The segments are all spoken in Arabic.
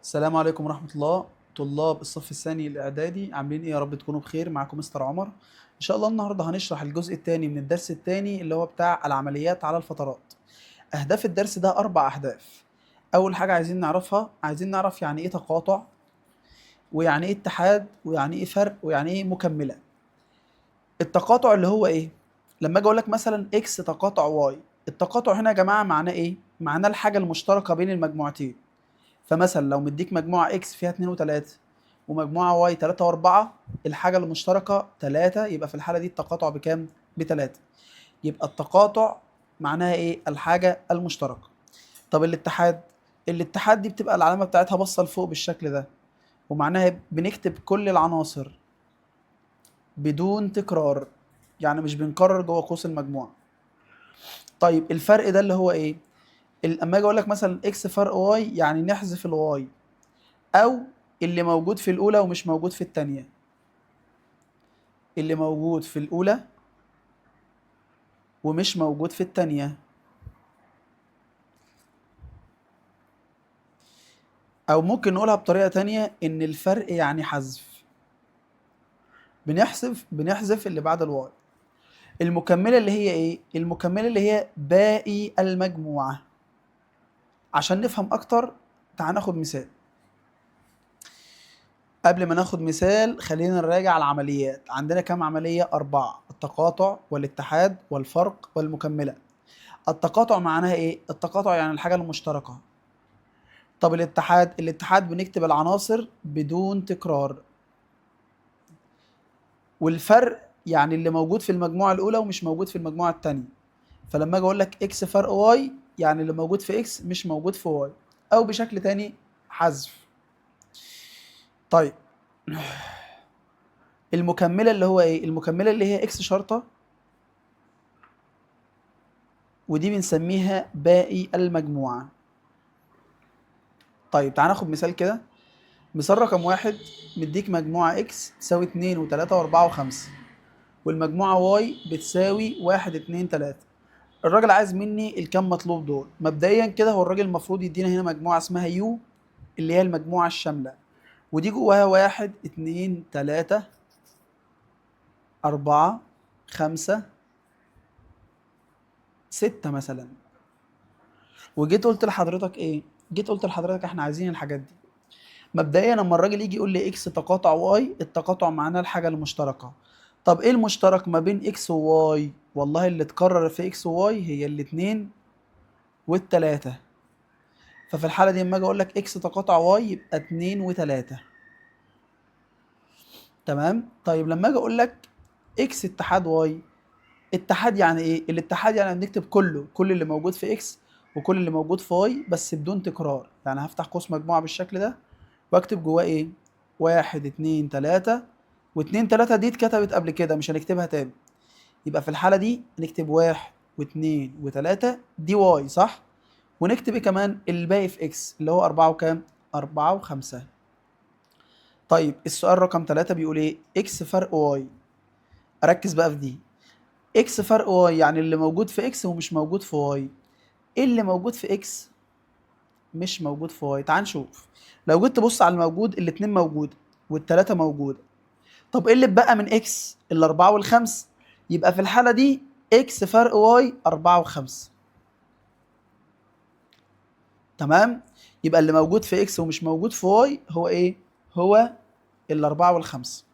السلام عليكم ورحمة الله. طلاب الصف الثاني الإعدادي عاملين إيه؟ يا رب تكونوا بخير. معاكم مستر عمر. إن شاء الله النهاردة هنشرح الجزء الثاني من الدرس الثاني اللي هو بتاع العمليات على الفترات. أهداف الدرس ده 4 أهداف. أول حاجة عايزين نعرف يعني إيه تقاطع، ويعني إيه اتحاد، ويعني إيه فرق، ويعني إيه مكملة. التقاطع اللي هو إيه؟ لما أجي أقول لك مثلا إكس تقاطع واي، التقاطع هنا يا جماعة معناه إيه؟ معناه الحاجة المشتركة بين المجموعتين. فمثلا لو مديك مجموعة اكس فيها 2 و3 ومجموعة واي 3 و4، الحاجة المشتركة 3، يبقى في الحالة دي التقاطع بكام؟ ب3. يبقى التقاطع معناها ايه؟ الحاجة المشتركة. طب الاتحاد دي بتبقى العلامة بتاعتها باصة لفوق بالشكل ده، ومعناها بنكتب كل العناصر بدون تكرار، يعني مش بنكرر جوه قوس المجموعة. طيب الفرق ده اللي هو ايه؟ اما اجي اقول لك مثلا اكس فرق واي، يعني نحذف الواي، او اللي موجود في الاولى ومش موجود في الثانيه. اللي موجود في الاولى ومش موجود في الثانيه. او ممكن نقولها بطريقه تانية، ان الفرق يعني حذف. بنحذف اللي بعد الواي. المكمله اللي هي ايه؟ المكمله اللي هي باقي المجموعه. عشان نفهم اكتر تعال ناخد مثال. قبل ما ناخد مثال خلينا نراجع العمليات. عندنا كام عمليه؟ 4: التقاطع والاتحاد والفرق والمكمله. التقاطع معناها ايه؟ التقاطع يعني الحاجه المشتركه. طب الاتحاد بنكتب العناصر بدون تكرار. والفرق يعني اللي موجود في المجموعة الأولى ومش موجود في المجموعة التانية. فلما أجي أقول لك إكس فرق واي، يعني اللي موجود في إكس مش موجود في واي. أو بشكل تاني حذف. طيب المكملة اللي هو إيه؟ المكملة اللي هي إكس شرطة، ودي بنسميها باقي المجموعة. طيب تعال ناخد مثال كده. مثال رقم 1: مديك مجموعة إكس تساوي 2 و3 و4 و5، والمجموعة واي بتساوي 1 2 3. الراجل عايز مني الكام مطلوب دول. مبدئيا كده هو الراجل المفروض يدينا هنا مجموعة اسمها يو، اللي هي المجموعة الشاملة، ودي جواها 1 2 3 4 5 6 مثلا. وجيت قلت لحضرتك ايه؟ جيت قلت لحضرتك احنا عايزين الحاجات دي. مبدئيا لما الراجل يجي يقول لي اكس تقاطع واي، التقاطع معناه الحاجة المشتركة. طب ايه المشترك ما بين اكس وواي؟ والله اللي اتكرر في اكس وواي هي الاتنين والتلاتة. ففي الحالة دي لما اجي اقول لك اكس تقاطع واي يبقى 2 و3. تمام؟ طيب لما اجي اقول لك اكس اتحاد واي، اتحاد يعني ايه؟ الاتحاد يعني بنكتب كل اللي موجود في اكس وكل اللي موجود في واي بس بدون تكرار. يعني هفتح قوس مجموعة بالشكل ده واكتب جواه ايه؟ 1 2 3. و2 3 دي اتكتبت قبل كده مش هنكتبها تاني. يبقى في الحالة دي نكتب 1 و2 و3 دي واي، صح؟ ونكتب ايه كمان؟ الباقي في اكس اللي هو 4 وكام؟ 4 و5. طيب السؤال رقم 3 بيقول ايه؟ اكس فرق واي. اركز بقى في دي. اكس فرق واي يعني اللي موجود في اكس ومش موجود في واي. ايه اللي موجود في اكس مش موجود في واي؟ تعال نشوف. لو جيت تبص على الموجود، الاتنين موجودة والتلاتة موجودة. طب ايه اللي اتبقى من اكس؟ الاربعة والخمس. يبقى في الحالة دي اكس فرق واي 4 و5. تمام؟ يبقى اللي موجود في اكس ومش موجود في واي هو ايه؟ هو الاربعة والخمس.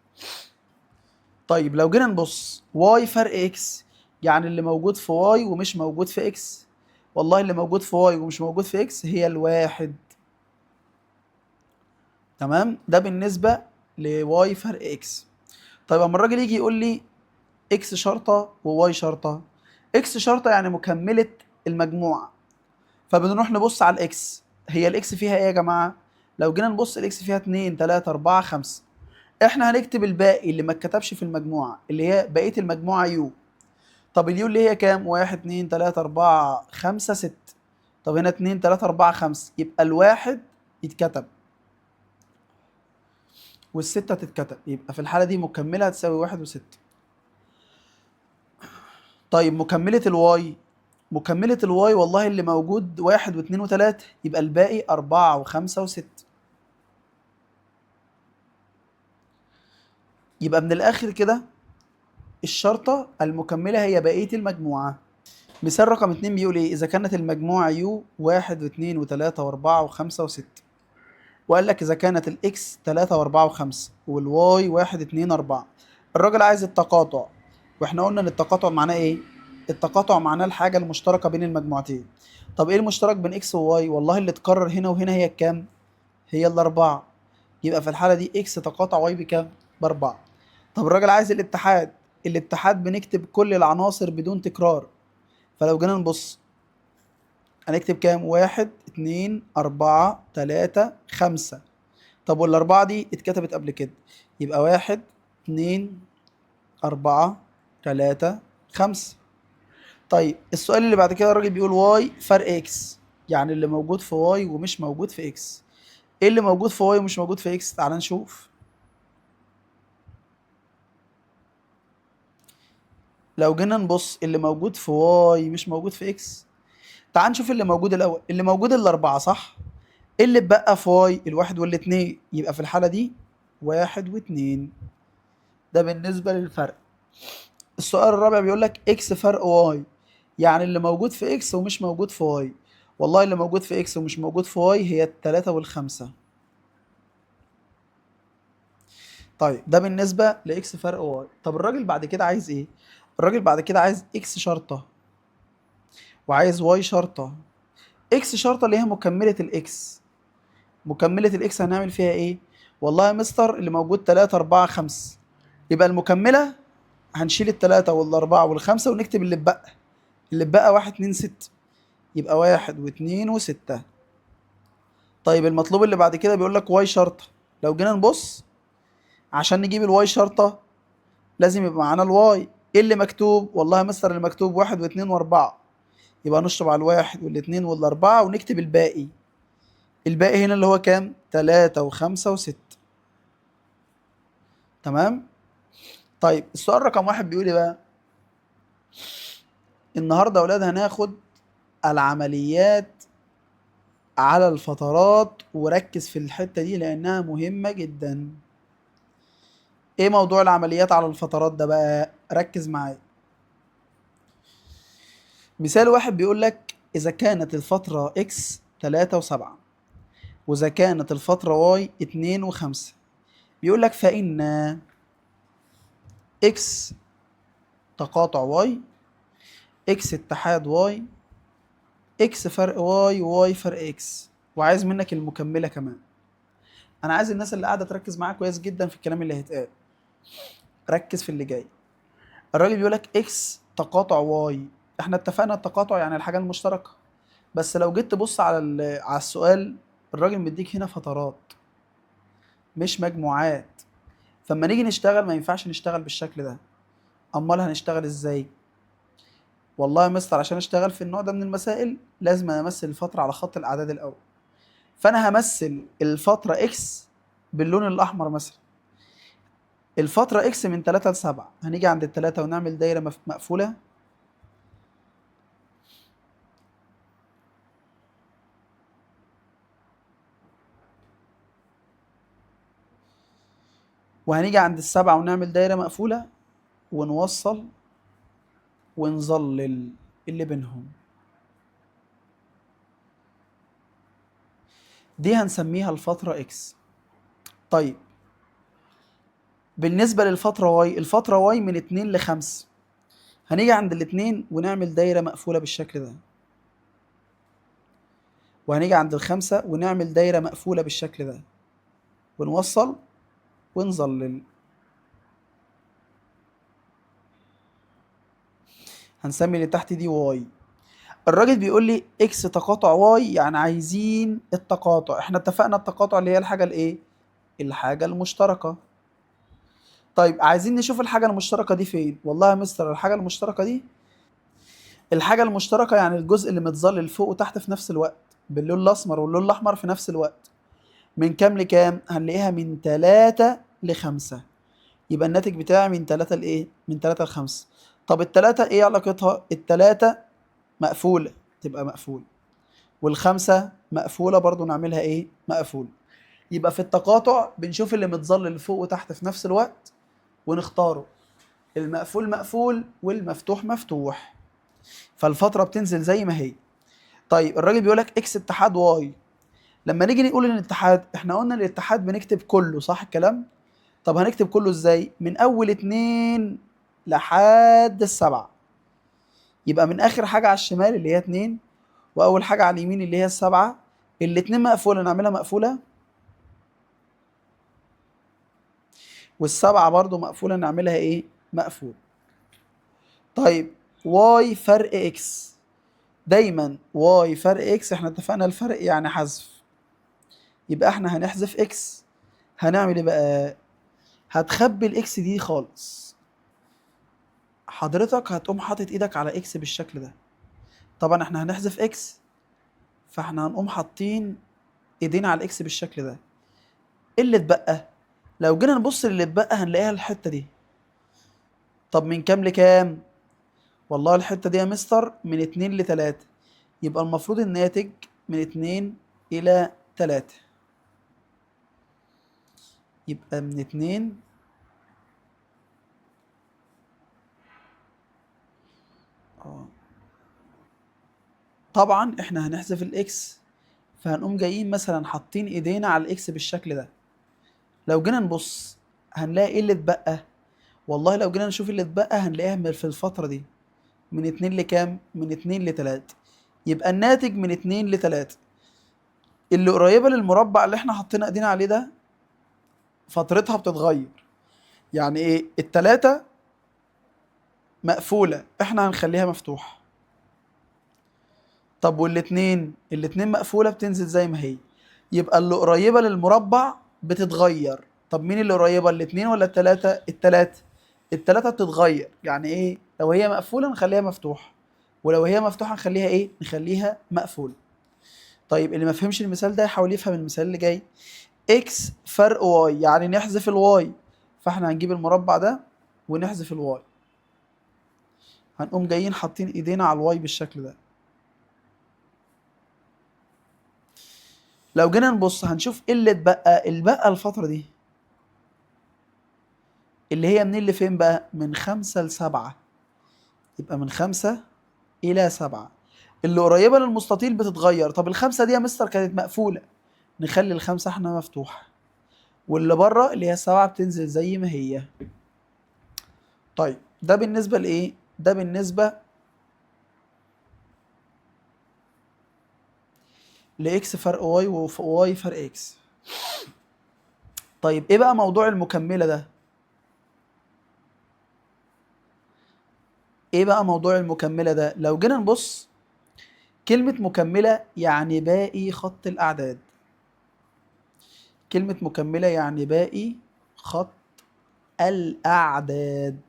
طيب لو جينا نبص واي فرق اكس، يعني اللي موجود في واي ومش موجود في اكس. والله اللي موجود في واي ومش موجود في اكس هي الواحد. تمام؟ ده بالنسبة لواي فرق اكس. طيب اما الراجل يجي يقول لي اكس شرطة وواي شرطة. اكس شرطة يعني مكملة المجموعة. فبنروح نبص على الاكس، هي الاكس فيها ايه يا جماعة؟ لو جينا نبص الاكس فيها 2 3 4 5. احنا هنكتب الباقي اللي ما اتكتبش في المجموعة اللي هي بقية المجموعة يو. طب اليو اللي هي كام؟ 1 2 3 4 5 6. طب هنا 2 3 4 5، يبقى الواحد يتكتب والستة تتكتب. يبقى في الحالة دي مكملة هتساوي 1 و6. طيب مكملة الواي. مكملة الواي والله اللي موجود 1 و2 و3، يبقى الباقي 4 و5 و6. يبقى من الاخر كده الشرطة المكملة هي بقية المجموعة. مثال رقم 2 بيقول ايه؟ إذا كانت المجموعة يو 1 و2 و3 و4 و5 و6، وقال لك إذا كانت الإكس 3 و4 و5 والواي 1 2 4. الراجل عايز التقاطع، واحنا قلنا إن التقاطع معناه ايه؟ التقاطع معناه الحاجة المشتركة بين المجموعتين. طب ايه المشترك بين إكس وواي؟ والله اللي اتكرر هنا وهنا هي الكام؟ هي الأربعة. يبقى في الحالة دي إكس تقاطع واي بكام؟ بأربعة. طب الراجل عايز الاتحاد. الاتحاد بنكتب كل العناصر بدون تكرار. فلو جينا نبص هنكتب كام؟ 1 2 4 3 5. طب والأربعة دي اتكتبت قبل كده، يبقى 1 2 4 3 5. طيب السؤال اللي بعد كده الراجل بيقول واي فرق اكس، يعني اللي موجود في واي ومش موجود في اكس. ايه اللي موجود في واي ومش موجود في اكس؟ تعال نشوف. لو جينا نبص اللي موجود في واي مش موجود في اكس، تعال نشوف اللي موجود الاول. اللي موجود الاربعه صح. إيه اللي اتبقى في واي؟ الواحد والاتنين. يبقى في الحاله دي 1 و2. ده بالنسبه للفرق. السؤال الرابع بيقول لك اكس فرق واي، يعني اللي موجود في اكس ومش موجود في واي. والله اللي موجود في اكس ومش موجود في واي هي ال3 وال5. طيب ده بالنسبه لاكس فرق واي. طب الراجل بعد كده عايز ايه؟ الراجل بعد كده عايز اكس شرطه وعايز واي شرطه. اكس شرطه اللي هي مكمله الاكس. مكمله الاكس هنعمل فيها ايه؟ والله يا مستر اللي موجود 3 4 5، يبقى المكمله هنشيل التلاتة والأربعة والخمسة ونكتب اللي اتبقى. اللي اتبقى 1 2 6. يبقى 1 و2 و6. طيب المطلوب اللي بعد كده بيقول لك واي شرطة. لو جينا نبص عشان نجيب الواي شرطة لازم يبقى معانا الواي. ايه اللي مكتوب؟ والله يا مستر اللي مكتوب 1 و2 و4. يبقى نشطب على الواحد والاتنين والأربعة ونكتب الباقي. الباقي هنا اللي هو كام؟ 3 و5 و6. تمام؟ طيب السؤال رقم 1 بيقول ايه بقى؟ النهارده يا ولاد هناخد العمليات على الفترات، وركز في الحتة دي لأنها مهمة جدا. ايه موضوع العمليات على الفترات ده بقى؟ ركز معايا. مثال واحد بيقول لك إذا كانت الفترة إكس 3 و7 وإذا كانت الفترة واي 2 و5، بيقول لك فإن إكس تقاطع واي، إكس اتحاد واي، إكس فرق واي، وواي فرق إكس، وعايز منك المكملة كمان. أنا عايز الناس اللي قاعدة تركز معايا كويس جدا في الكلام اللي هيتقال. ركز في اللي جاي. الراجل بيقول لك إكس تقاطع واي. إحنا اتفقنا التقاطع يعني الحاجة المشتركة. بس لو جيت تبص على على السؤال، الراجل مديك هنا فترات مش مجموعات. فلما نيجي نشتغل ما ينفعش نشتغل بالشكل ده. امال هنشتغل ازاي؟ والله يا مستر عشان اشتغل في النوع ده من المسائل لازم امثل الفتره على خط الاعداد الاول. فانا همثل الفتره اكس باللون الاحمر مثلا. الفتره اكس من 3 ل 7. هنيجي عند التلاتة ونعمل دايره مقفوله. وهنيجي عند ال7 ونعمل دايره مقفوله ونوصل ونظلل اللي بينهم. دي هنسميها الفتره اكس. طيب بالنسبة للفترة واي، الفترة واي من 2 ل5. هنيجي عند الاتنين ونعمل دايرة مقفولة بالشكل ده. وهنيجي عند ال5 ونعمل دايرة مقفولة بالشكل ده. ونوصل ونظلل. هنسمي اللي تحت دي واي. الراجل بيقول لي اكس تقاطع واي، يعني عايزين التقاطع. احنا اتفقنا التقاطع اللي هي الحاجة الايه؟ الحاجة المشتركة. طيب عايزين نشوف الحاجة المشتركة دي فين؟ والله يا مستر الحاجة المشتركة دي، الحاجة المشتركة يعني الجزء اللي متظلل فوق وتحت في نفس الوقت باللون الأسمر واللون الأحمر في نفس الوقت. من كام لكام؟ هنلاقيها من 3 ل5. يبقى الناتج بتاعي من 3 لإيه؟ من 3 ل5. طب التلاتة إيه علاقتها؟ التلاتة مقفولة تبقى مقفول، والخمسة مقفولة برضو نعملها إيه؟ مقفول. يبقى في التقاطع بنشوف اللي متظلل فوق وتحت في نفس الوقت، ونختاره، المقفول مقفول والمفتوح مفتوح، فالفترة بتنزل زي ما هي. طيب الراجل بيقول لك اكس اتحاد واي. لما نيجي نقول الاتحاد، احنا قلنا الاتحاد بنكتب كله، صح الكلام؟ طب هنكتب كله ازاي؟ من اول 2 لحد السبعة. يبقى من اخر حاجة على الشمال اللي هي 2، واول حاجة على اليمين اللي هي السبعة. الاتنين مقفولة نعملها مقفولة، والسبعة برضو مقفولة نعملها ايه؟ مقفول. طيب واي فرق اكس، دايما واي فرق اكس، احنا اتفقنا الفرق يعني حذف، يبقى احنا هنحذف اكس. هنعمل ايه بقى؟ هتخبي الاكس دي خالص. حضرتك هتقوم حاطط ايدك على اكس بالشكل ده. طبعا احنا هنحذف اكس، فاحنا هنقوم حاطين ايدينا على الاكس بالشكل ده. ايه اللي اتبقى؟ لو جينا نبص للي اتبقى هنلاقيها الحته دي. طب من كام لكام؟ والله الحته دي يا مستر من 2 ل 3، يبقى المفروض الناتج من 2 الى 3. يبقى من 2 اه طبعا احنا هنحذف الاكس، فهنقوم جايين مثلا حاطين ايدينا على الاكس بالشكل ده. لو جينا نبص هنلاقي ايه اللي اتبقى؟ والله لو جينا نشوف اللي اتبقى هنلاقيها في الفترة دي من 2 لكام؟ من 2 ل 3. يبقى الناتج من 2 ل 3. اللي قريبة للمربع اللي احنا حاطين ايدينا عليه ده فترتها بتتغير. يعني ايه؟ التلاتة مقفولة، احنا هنخليها مفتوحة. طب الاتنين مقفولة بتنزل زي ما هي. يبقى اللي قريبة للمربع بتتغير. طب مين اللي قريبة؟ الاتنين ولا التلاتة؟ التلاتة. التلاتة بتتغير، يعني ايه؟ لو هي مقفولة نخليها مفتوحة، ولو هي مفتوحة نخليها ايه؟ نخليها مقفولة. طيب اللي ما فهمش المثال ده يحاول يفهم المثال اللي جاي. اكس فرق واي، يعني نحذف الواي، فاحنا هنجيب المربع ده ونحذف الواي. هنقوم جايين حاطين ايدينا على الواي بالشكل ده. لو جينا نبص هنشوف ايه اللي اتبقى الفترة دي، اللي هي منين لفين بقى؟ من 5 ل7. يبقى من 5 إلى 7. اللي قريبة للمستطيل بتتغير. طب الخمسة دي يا مستر كانت مقفولة، نخلي الخمسة احنا مفتوحة، واللي بره اللي هي السبعة بتنزل زي ما هي. طيب ده بالنسبة لإيه؟ ده بالنسبة لإكس فرق واي وواي فرق إكس. طيب إيه بقى موضوع المكملة ده؟ إيه بقى موضوع المكملة ده؟ لو جينا نبص، كلمة مكملة يعني باقي خط الأعداد. كلمة مكملة يعني باقي خط الأعداد.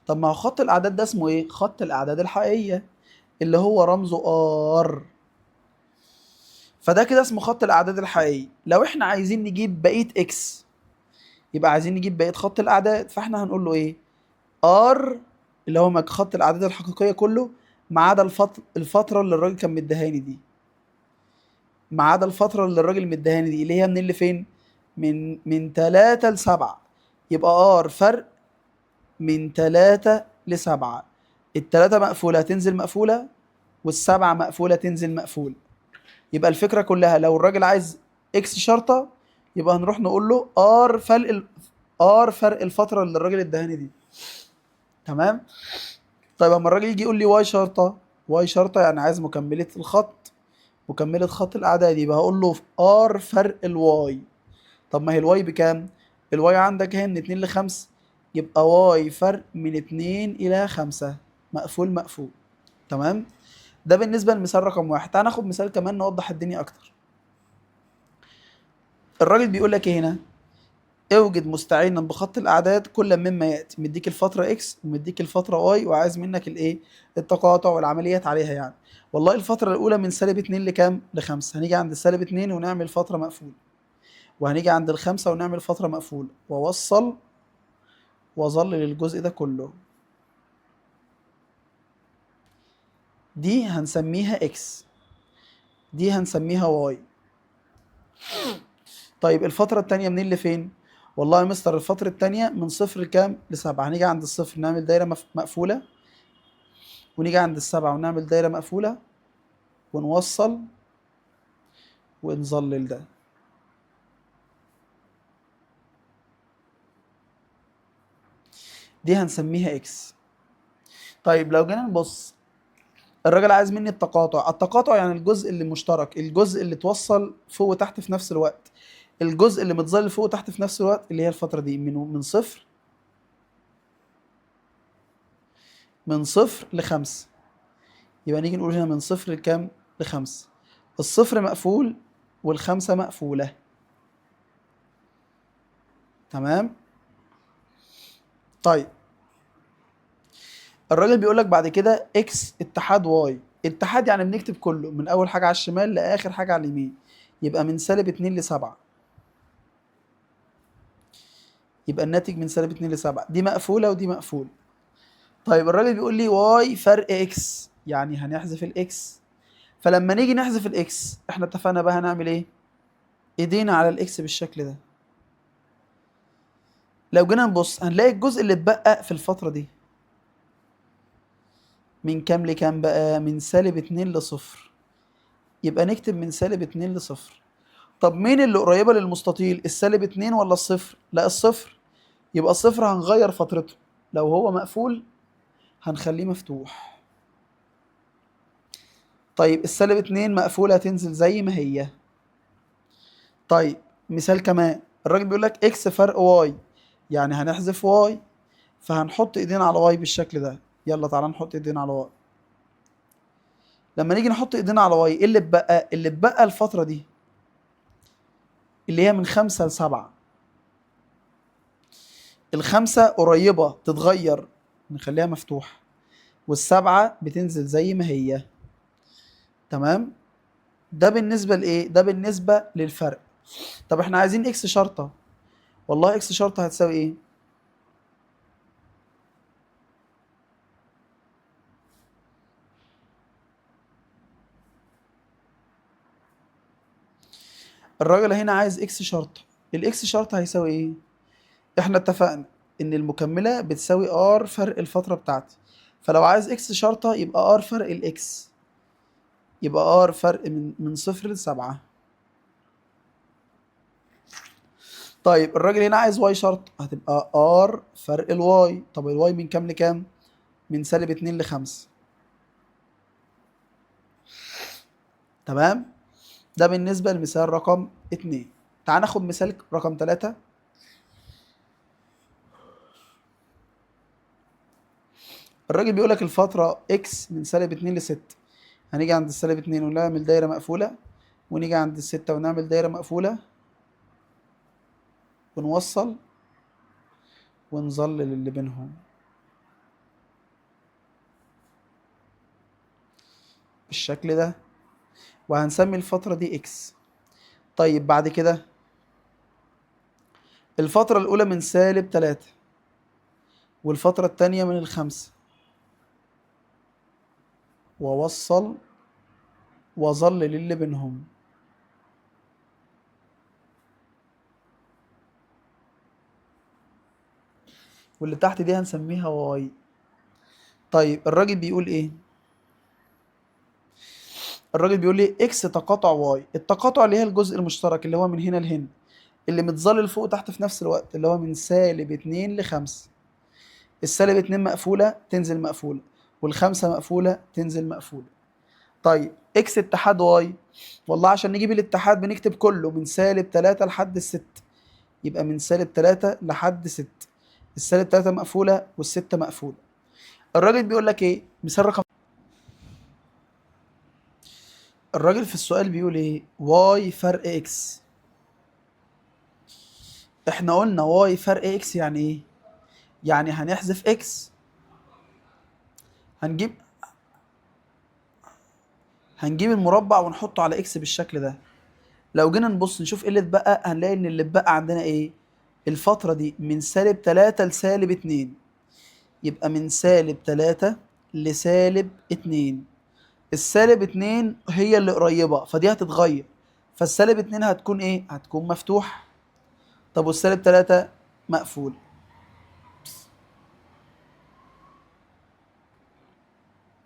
طب ما هو خط الأعداد ده اسمه إيه؟ خط الأعداد الحقيقية اللي هو رمزه R. فده كده اسمه خط الأعداد الحقيقية. لو إحنا عايزين نجيب بقية إكس، يبقى عايزين نجيب بقية خط الأعداد، فإحنا هنقول له إيه؟ R اللي هو خط الأعداد الحقيقية كله، ما عدا الفترة اللي الراجل كان مديهاني دي. ما عدا الفترة اللي الراجل مديهاني دي اللي هي من اللي فين؟ من 3 ل7. يبقى R فرق من 3 ل7. التلاتة مقفولة تنزل مقفولة، والسبعة مقفولة تنزل مقفولة. يبقى الفكرة كلها لو الراجل عايز اكس شرطة، يبقى هنروح نقول له ار فرق الفترة اللي الراجل ادهاني دي. تمام؟ طيب اما الراجل يجي يقول لي واي شرطة، واي شرطة يعني عايز مكملة الخط، مكملة خط الأعداد، يبقى هقول له ار فرق الواي. طب ما هي الواي بكام؟ الواي عندك هي من 2 ل5، يبقى واي فرق من 2 إلى 5، مقفول مقفول. تمام؟ ده بالنسبة لمثال رقم 1. تعال ناخد مثال كمان نوضح الدنيا أكتر. الراجل بيقول لك إيه هنا؟ اوجد مستعينا بخط الأعداد كل مما يأتي. مديك الفترة إكس ومديك الفترة واي، وعايز منك الإيه؟ التقاطع والعمليات عليها يعني. والله الفترة الأولى من -2 لكام؟ ل5. هنيجي عند -2 ونعمل فترة مقفولة، وهنيجي عند ال5 ونعمل فترة مقفولة، ووصل وظل للجزء ده كله. دي هنسميها إكس، دي هنسميها واي. طيب الفترة التانية منين لفين؟ والله يا مستر الفترة التانية من صفر لكام؟ لسبعة. هنيجي عند الصفر نعمل دايرة مقفولة، ونيجي عند السبعة ونعمل دايرة مقفولة، ونوصل ونظلل ده. دي هنسميها اكس. طيب لو جينا نبص، الراجل عايز مني التقاطع. التقاطع يعني الجزء اللي مشترك، الجزء اللي توصل فوق وتحت في نفس الوقت، الجزء اللي متظلل فوق وتحت في نفس الوقت، اللي هي الفترة دي من صفر لخمسة. يبقى نيجي نقول هنا من صفر لكام؟ لخمسة. الصفر مقفول والخمسة مقفولة. تمام. طيب الراجل بيقول لك بعد كده اكس اتحاد واي. اتحاد يعني بنكتب كله من اول حاجه على الشمال لاخر حاجه على اليمين. يبقى من سالب 2 ل 7. يبقى الناتج من سالب 2 ل 7. دي مقفوله ودي مقفوله. طيب الراجل بيقول لي واي فرق اكس، يعني هنحذف الاكس. فلما نيجي نحذف الاكس احنا اتفقنا بقى هنعمل ايه؟ ايدينا على الاكس بالشكل ده. لو جينا نبص هنلاقي الجزء اللي اتبقى في الفتره دي من كام لكام بقى؟ من سالب 2 لصفر. يبقى نكتب من سالب 2 لصفر. طب مين اللي قريبة للمستطيل؟ السالب 2 ولا الصفر؟ لا الصفر. يبقى الصفر هنغير فترته، لو هو مقفول هنخليه مفتوح. طيب السالب 2 مقفولة هتنزل زي ما هي. طيب مثال كمان، الراجل بيقول لك اكس فرق واي، يعني هنحذف واي، فهنحط ايدينا على واي بالشكل ده. يلا تعالى نحط ايدينا على واي. لما نيجي نحط ايدينا على واي ايه اللي اتبقى؟ اللي اتبقى الفترة دي اللي هي من 5 ل7. الخمسة قريبة تتغير نخليها مفتوحة، والسبعة بتنزل زي ما هي. تمام. ده بالنسبة لإيه؟ ده بالنسبة للفرق. طب احنا عايزين اكس شرطة. والله اكس شرطة هتساوي ايه؟ الراجل هنا عايز اكس شرطة. الاكس شرطة هيساوي ايه؟ احنا اتفقنا ان المكملة بتساوي ار فرق الفترة بتاعتي. فلو عايز اكس شرطة يبقى ار فرق الاكس، يبقى ار فرق من صفر لسبعة. طيب الراجل هنا عايز واي شرط، هتبقى ار فرق الواي. طب الواي من كام لكام؟ من سالب 2 ل5. تمام. ده بالنسبة لمثال رقم 2. تعال ناخد مثال رقم 3. الراجل بيقول لك الفترة x من سالب 2 ل6. هنيجي عند السالب 2 ونعمل دايرة مقفولة، ونيجي عند ال6 ونعمل دايرة مقفولة، ونوصل ونظلل اللي بينهم بالشكل ده، وهنسمي الفترة دي x. طيب بعد كده الفترة الأولى من سالب 3، والفترة التانية من ال5، ووصل وظلل اللي بينهم. واللي تحت دي هنسميها واي. طيب الراجل بيقول ايه؟ الراجل بيقول لي اكس تقاطع واي. التقاطع اللي هي الجزء المشترك اللي هو من هنا لهنا، اللي متظلل فوق وتحت في نفس الوقت، اللي هو من سالب 2 ل5. السالب 2 مقفولة تنزل مقفولة، والخمسة مقفولة تنزل مقفولة. طيب اكس اتحاد واي، والله عشان نجيب الاتحاد بنكتب كله من سالب 3 لحد ال6. يبقى من سالب 3 لحد 6. السالب 3 مقفولة والستة مقفولة. الراجل بيقول لك ايه؟ مثال رقم، الراجل في السؤال بيقول ايه؟ واي فرق اكس. احنا قلنا واي فرق اكس يعني ايه؟ يعني هنحذف اكس، هنجيب هنجيب المربع ونحطه على اكس بالشكل ده. لو جينا نبص نشوف ايه اللي اتبقى، هنلاقي ان اللي اتبقى عندنا ايه؟ الفترة دي من سالب 3 لسالب 2. يبقى من سالب 3 لسالب 2. السالب 2 هي اللي قريبة، فدي هتتغير. فالسالب 2 هتكون ايه؟ هتكون مفتوح. طب والسالب 3 مقفول.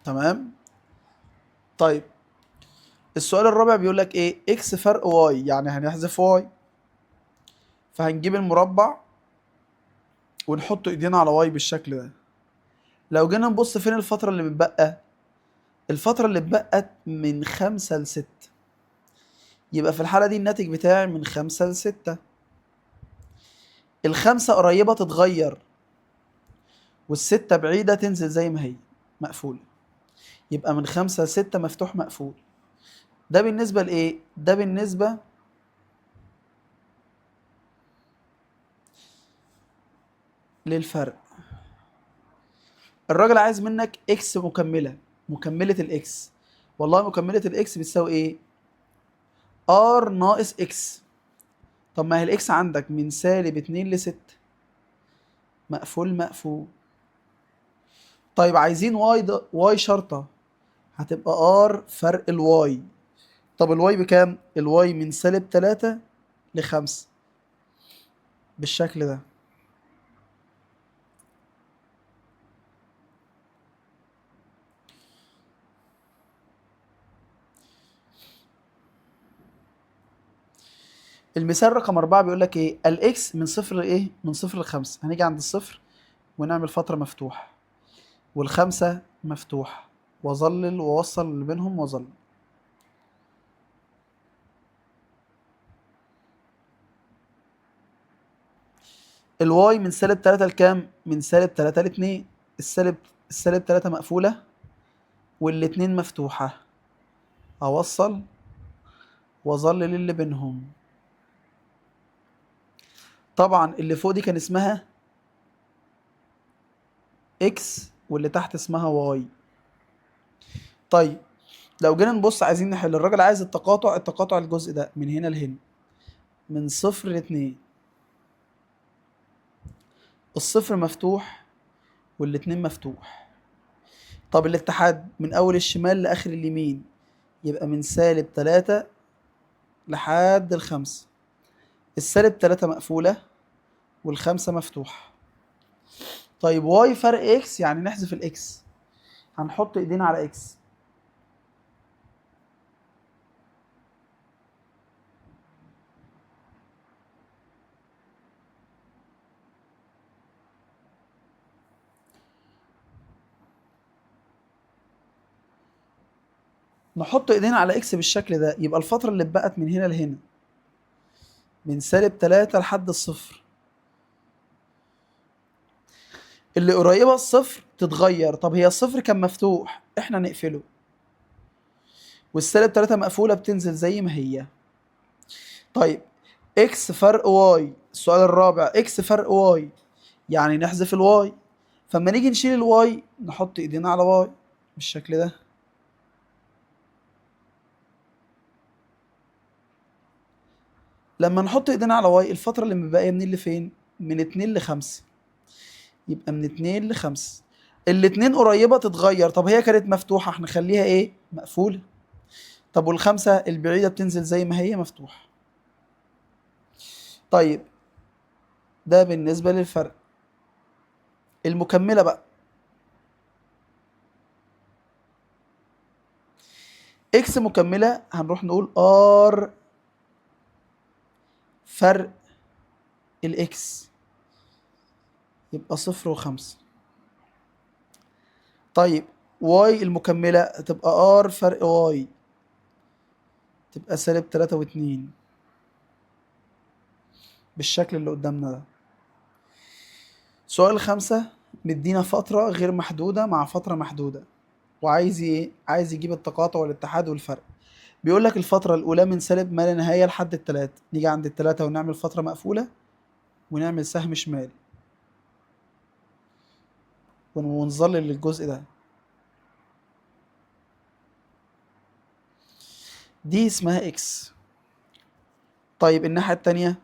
تمام. طيب السؤال الرابع بيقول لك ايه؟ اكس فرق واي، يعني هنحذف واي، فهنجيب المربع ونحط ايدينا على واي بالشكل ده. لو جينا نبص فين الفترة اللي متبقى، الفترة اللي اتبقت من 5 ل6، يبقى في الحالة دي الناتج بتاعي من 5 ل6. ال5 قريبة تتغير، وال6 بعيدة تنزل زي ما هي مقفولة. يبقى من 5 ل6 مفتوح مقفول. ده بالنسبة لإيه؟ ده بالنسبة للفرق. الراجل عايز منك اكس مكملة، مكملة الاكس. والله مكملة الاكس بتساوي ايه؟ ار ناقص اكس. طب ما هي الاكس عندك من -2 ل6، مقفول مقفول. طيب عايزين واي، ده واي شرطة، هتبقى ار فرق الواي. طب الواي بكام؟ الواي من -3 ل5 بالشكل ده. المثال رقم 4 بيقول لك ايه؟ الاكس من 0 لايه؟ من 0 ل5. هنيجي عند الصفر ونعمل فترة مفتوح، والخمسة مفتوح، واظلل واوصل اللي بينهم واظلل. الواي من -3 لكام؟ من -3 ل2. السالب، السالب 3 مقفولة والاتنين مفتوحة، اوصل واظلل اللي بينهم. طبعا اللي فوق دي كان اسمها اكس واللي تحت اسمها واي. طيب لو جينا نبص عايزين نحل، الراجل عايز التقاطع، التقاطع الجزء ده من هنا لهنا، من 0 ل2. الصفر مفتوح والاتنين مفتوح. طب الاتحاد من أول الشمال لآخر اليمين، يبقى من -3 لحد ال5. السالب 3 مقفولة والخمسة مفتوحة. طيب واي فرق اكس، يعني نحذف الاكس، هنحط ايدينا على اكس. نحط ايدينا على اكس بالشكل ده، يبقى الفترة اللي اتبقت من هنا لهنا من -3 لحد الصفر. اللي قريبة الصفر تتغير. طب هي الصفر كان مفتوح، احنا نقفله، والسالب 3 مقفولة بتنزل زي ما هي. طيب اكس فرق واي، السؤال الرابع اكس فرق واي، يعني نحذف الواي. فلما نيجي نشيل الواي نحط ايدينا على واي بالشكل ده. لما نحط ايدينا على واي، الفترة اللي مبقية منين لفين؟ من 2 ل5. يبقى من 2 ل5. الاتنين قريبة تتغير. طب هي كانت مفتوحة، احنا نخليها ايه؟ مقفولة. طب والخمسة البعيدة بتنزل زي ما هي مفتوحة. طيب ده بالنسبة للفرق. المكملة بقى، اكس مكملة، هنروح نقول ار فرق الاكس، يبقى 0 و5. طيب واي المكملة تبقى ار فرق واي، تبقى -3 و2 بالشكل اللي قدامنا ده. سؤال 5 مدينا فترة غير محدودة مع فترة محدودة، وعايز ايه؟ عايز يجيب التقاطع والاتحاد والفرق. بيقول لك الفترة الأولى من سالب ما لا نهاية لحد ال3. نيجي عند ال3 ونعمل فترة مقفولة ونعمل سهم شمال ونظلل للجزء ده. دي اسمها اكس. طيب الناحية التانية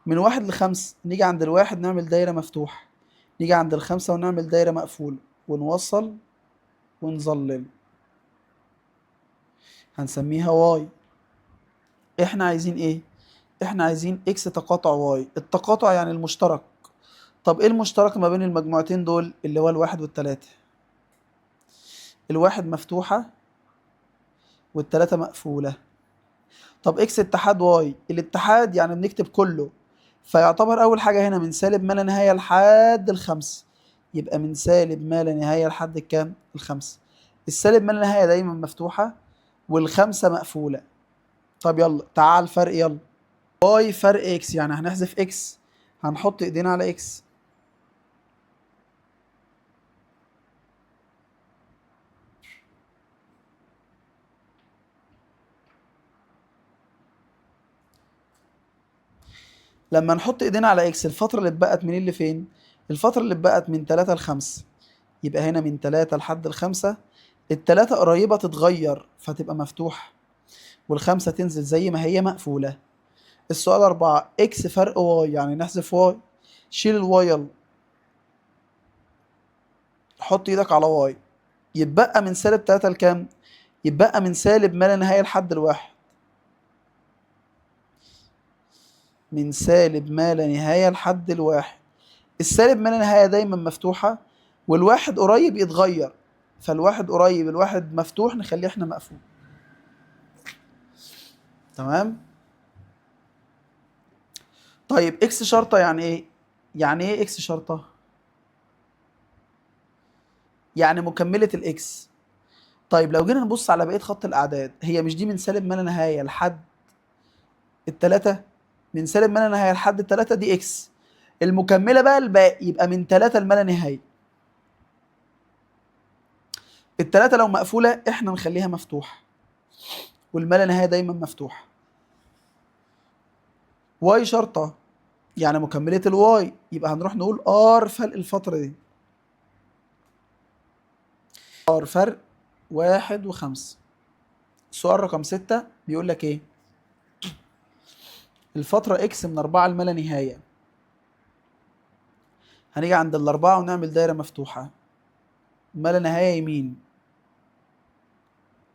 من 1 ل5، نيجي عند الواحد نعمل دايرة مفتوحة، نيجي عند ال5 ونعمل دايرة مقفولة، ونوصل ونظلل، هنسميها واي. احنا عايزين ايه؟ احنا عايزين اكس تقاطع واي. التقاطع يعني المشترك. طب ايه المشترك ما بين المجموعتين دول؟ اللي هو الواحد والتلاتة. الواحد مفتوحة والتلاتة مقفولة. طب اكس اتحاد واي، الاتحاد يعني بنكتب كله، فيعتبر اول حاجة هنا من سالب ما لا نهاية لحد الخمس. يبقى من سالب ما لا نهاية لحد الكام؟ الخمسة. السالب ما لا نهاية دايما مفتوحة والخمسة مقفولة. طب يلا تعال فرق، يلا واي فرق اكس، يعني هنحذف اكس، هنحط ايدينا على اكس. لما نحط ايدينا على اكس، الفترة اللي اتبقت منين لفين؟ الفترة اللي اتبقت من 3 ل 5. يبقى هنا من 3 لحد الخمسة. التلاتة قريبة تتغير فتبقى مفتوحة، والخمسة تنزل زي ما هي مقفولة. السؤال 4، اكس فرق واي، يعني نحذف واي. شيل الواي يلا، حط ايدك على واي. يتبقى من سالب 3 لكام؟ يتبقى من سالب ما لا نهاية لحد الواحد. من سالب ما لا نهاية لحد الواحد. السالب ما لا نهاية دايما مفتوحة، والواحد قريب يتغير، فالواحد قريب الواحد مفتوح نخليه احنا مقفول. تمام. طيب اكس شرطة يعني ايه؟ يعني ايه اكس شرطة؟ يعني مكملة الاكس. طيب لو جينا نبص على بقية خط الأعداد، هي مش دي من سالب ما لا نهاية لحد التلاتة؟ من سالب ما لا نهاية لحد التلاتة دي اكس. المكملة بقى الباقي يبقى من تلاتة لما لا نهاية. التلاتة لو مقفولة احنا نخليها مفتوحة، والما لا نهاية دايما مفتوحة. واي شرطة يعني مكملة الواي، يبقى هنروح نقول ار فرق الفترة دي. ار فرق 1 و5. السؤال رقم 6 بيقول لك ايه؟ الفترة اكس من 4 لما لا نهاية. هنيجي عند الأربعة ونعمل دايرة مفتوحة، ما لا نهاية يمين،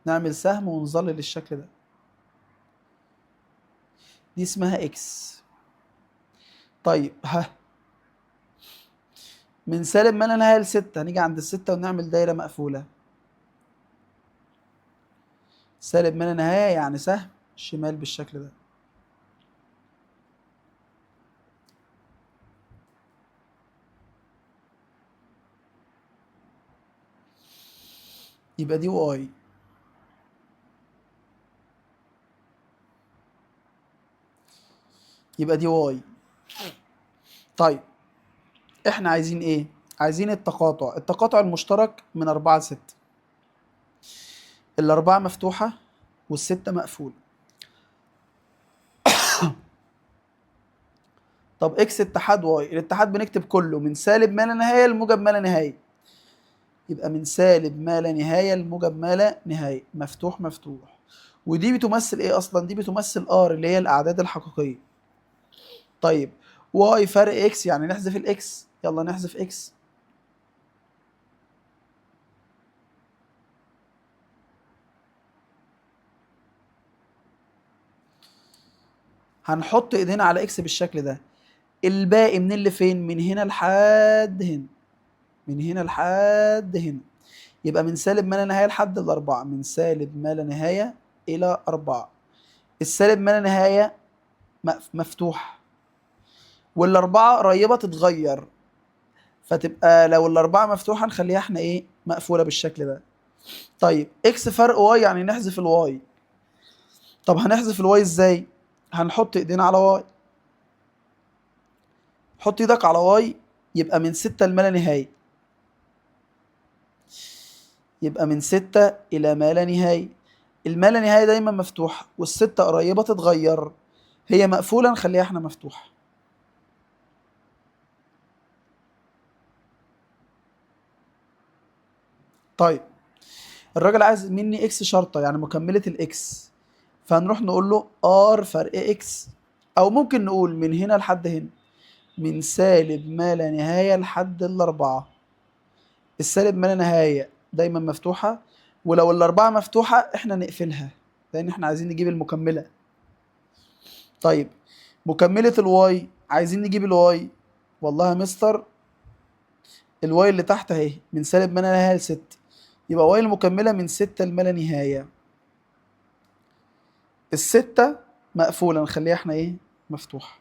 نعمل سهم ونظلل الشكل ده. دي اسمها اكس. طيب ها، من سالب ما لا نهاية ل6، هنيجي عند ال6 ونعمل دايرة مقفولة. سالب ما لا نهاية يعني سهم شمال بالشكل ده. يبقى دي واي. يبقى دي واي. طيب احنا عايزين ايه؟ عايزين التقاطع. التقاطع المشترك من 4 ل6. الأربعة مفتوحة والستة مقفولة. طب اكس اتحاد واي، الاتحاد بنكتب كله من سالب ما لا نهاية لموجب ما لا نهاية. يبقى من سالب ما لا نهاية لموجب ما لا نهاية، مفتوح مفتوح. ودي بتمثل ايه اصلا؟ دي بتمثل ار اللي هي الاعداد الحقيقية. طيب واي فرق اكس، يعني نحذف الاكس. يلا نحذف اكس. هنحط ايدينا على اكس بالشكل ده. الباقي من اللي فين؟ من هنا لحد هنا. من هنا لحد هنا. يبقى من سالب ما لا نهاية لحد الأربعة. من سالب ما لا نهاية إلى 4. السالب ما لا نهاية مفتوح، والأربعة قريبة تتغير، فتبقى لو الأربعة مفتوحة نخليها احنا إيه؟ مقفولة بالشكل ده. طيب إكس فرق واي، يعني نحذف الواي. طب هنحذف الواي إزاي؟ هنحط إيدينا على واي. حط إيدك على واي. يبقى من 6 لما لا نهاية. يبقى من 6 إلى ما لا نهاية. الما لا نهاية دايما مفتوحة، والستة قريبة تتغير، هي مقفولة نخليها احنا مفتوحة. طيب الراجل عايز مني اكس شرطة، يعني مكملة الاكس، فهنروح نقول له ار فرق اكس. او ممكن نقول من هنا لحد هنا، من سالب ما لا نهاية لحد الأربعة. السالب ما لا نهاية دايما مفتوحة، ولو الأربعة مفتوحة احنا نقفلها، لأن احنا عايزين نجيب المكملة. طيب مكملة الواي عايزين نجيب الواي. والله يا مستر الواي اللي تحت اهي من سالب ما لا نهاية ل6، يبقى واي المكملة من 6 لما لا نهاية. ال6 مقفولة نخليها احنا ايه مفتوحة.